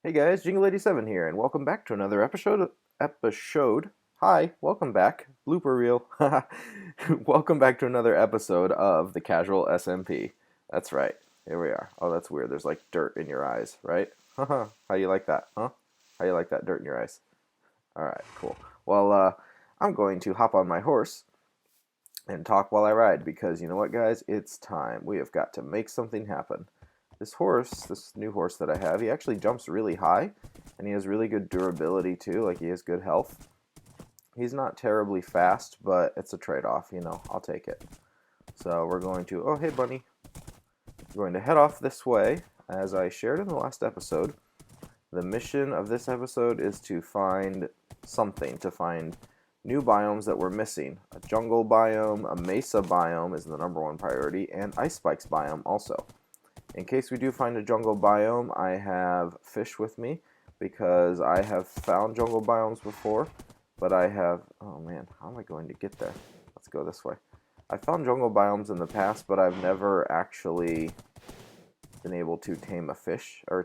Hey guys, Jingle87 here, and welcome back to another episode. Hi, welcome back. Blooper reel. Welcome back to another episode of the Casual SMP. That's right. Here we are. Oh, that's weird. There's like dirt in your eyes, right? How you like that, huh? How you like that dirt in your eyes? Alright, cool. Well, I'm going to hop on my horse and talk while I ride, because you know what, guys? It's time. We have got to make something happen. This horse, this new horse that I have, he actually jumps really high, and he has really good durability too, like he has good health. He's not terribly fast, but it's a trade-off, you know, I'll take it. So we're going to, oh hey bunny, we're going to head off this way. As I shared in the last episode, the mission of this episode is to find something, to find new biomes that we're missing. A jungle biome, a mesa biome is the #1 priority, and ice spikes biome also. In case we do find a jungle biome, I have fish with me, because I have found jungle biomes before, but I have, oh man, how am I going to get there? Let's go this way. I found jungle biomes in the past, but I've never actually been able to tame a fish. I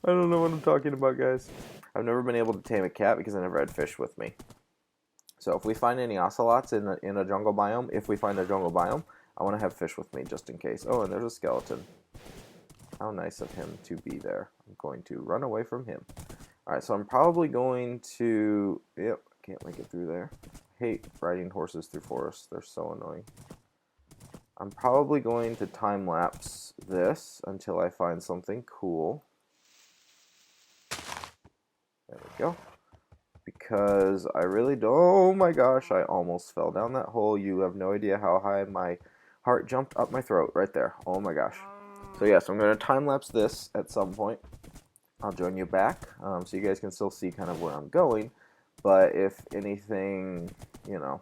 don't know what I'm talking about, guys. I've never been able to tame a cat because I never had fish with me. So if we find any ocelots in a jungle biome, if we find a jungle biome, I want to have fish with me just in case. Oh, and there's a skeleton. How nice of him to be there. I'm going to run away from him. Alright, so I'm probably going to... Yep, can't make it through there. I hate riding horses through forests. They're so annoying. I'm probably going to time-lapse this until I find something cool. There we go. Because I really don't... Oh my gosh, I almost fell down that hole. You have no idea how high my heart jumped up my throat right there. Oh my gosh. So yes, I'm going to time-lapse this at some point. I'll join you back, so you guys can still see kind of where I'm going. But if anything, you know...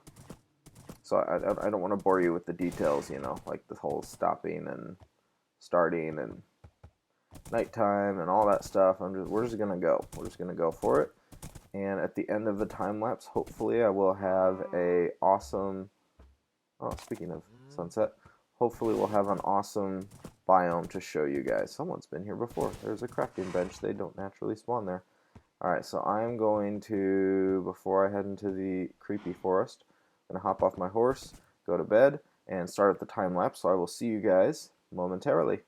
So I don't want to bore you with the details, you know, like the whole stopping and starting and nighttime and all that stuff. We're just going to go. We're just going to go for it. And at the end of the time-lapse, hopefully I will have a awesome... Oh, speaking of sunset, hopefully we'll have an awesome biome to show you guys. Someone's been here before. There's a crafting bench. They don't naturally spawn there. Alright, so I'm going to, before I head into the creepy forest, I'm going to hop off my horse, go to bed, and start at the time-lapse. So I will see you guys momentarily.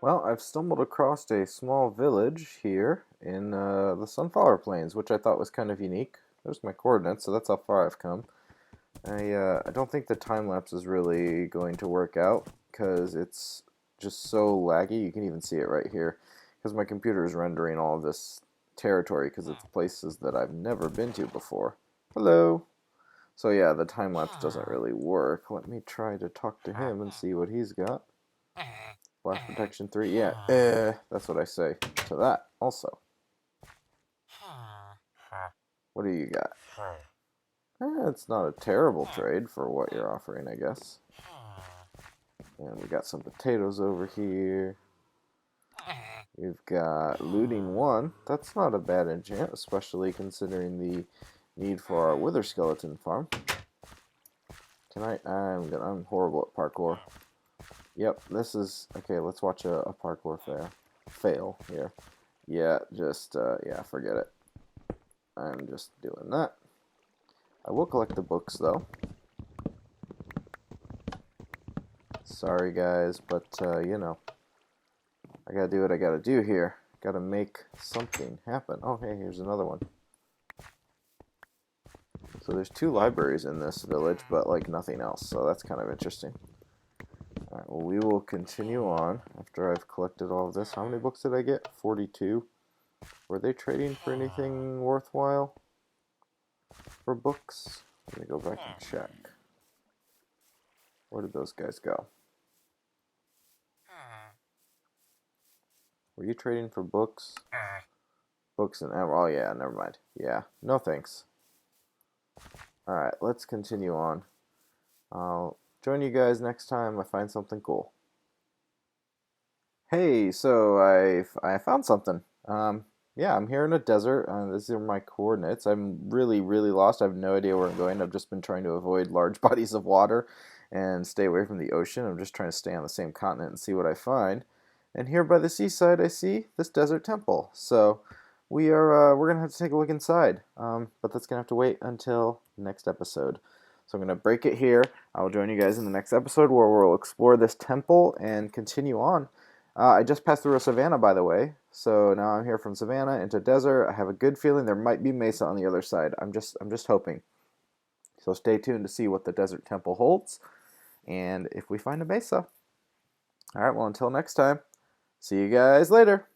Well, I've stumbled across a small village here in the Sunflower Plains, which I thought was kind of unique. There's my coordinates, so that's how far I've come. I don't think the time lapse is really going to work out because it's just so laggy. You can even see it right here because my computer is rendering all of this territory because it's places that I've never been to before. Hello. So yeah, the time lapse doesn't really work. Let me try to talk to him and see what he's got. Flash protection 3, yeah, that's what I say to that also. What do you got? It's not a terrible trade for what you're offering, I guess. And we got some potatoes over here. We've got looting 1. That's not a bad enchant, especially considering the need for our wither skeleton farm. I'm horrible at parkour. Yep, this is okay. Let's watch a parkour fail here. Yeah, yeah, forget it. I'm just doing that. I will collect the books though. Sorry guys, but you know, I gotta do what I gotta do here. Gotta make something happen. Oh, hey, here's another one. So there's 2 libraries in this village, but like nothing else. So that's kind of interesting. All right, well, we will continue on after I've collected all of this. How many books did I get? 42. Were they trading for anything worthwhile for books? Let me go back and check. Where did those guys go? Were you trading for books? Books and ammo. Oh yeah, never mind. Yeah, no thanks. Alright, let's continue on. I'll join you guys next time I find something cool. Hey, so I found something. Yeah, I'm here in a desert. These are my coordinates. I'm really, really lost. I have no idea where I'm going. I've just been trying to avoid large bodies of water and stay away from the ocean. I'm just trying to stay on the same continent and see what I find. And here by the seaside, I see this desert temple. So we're gonna have to take a look inside. But that's gonna have to wait until next episode. So I'm gonna break it here. I will join you guys in the next episode where we'll explore this temple and continue on. I just passed through a savanna, by the way, so now I'm here from savanna into desert. I have a good feeling there might be Mesa on the other side. I'm just hoping. So stay tuned to see what the desert temple holds, and if we find a Mesa. All right, well, until next time, see you guys later.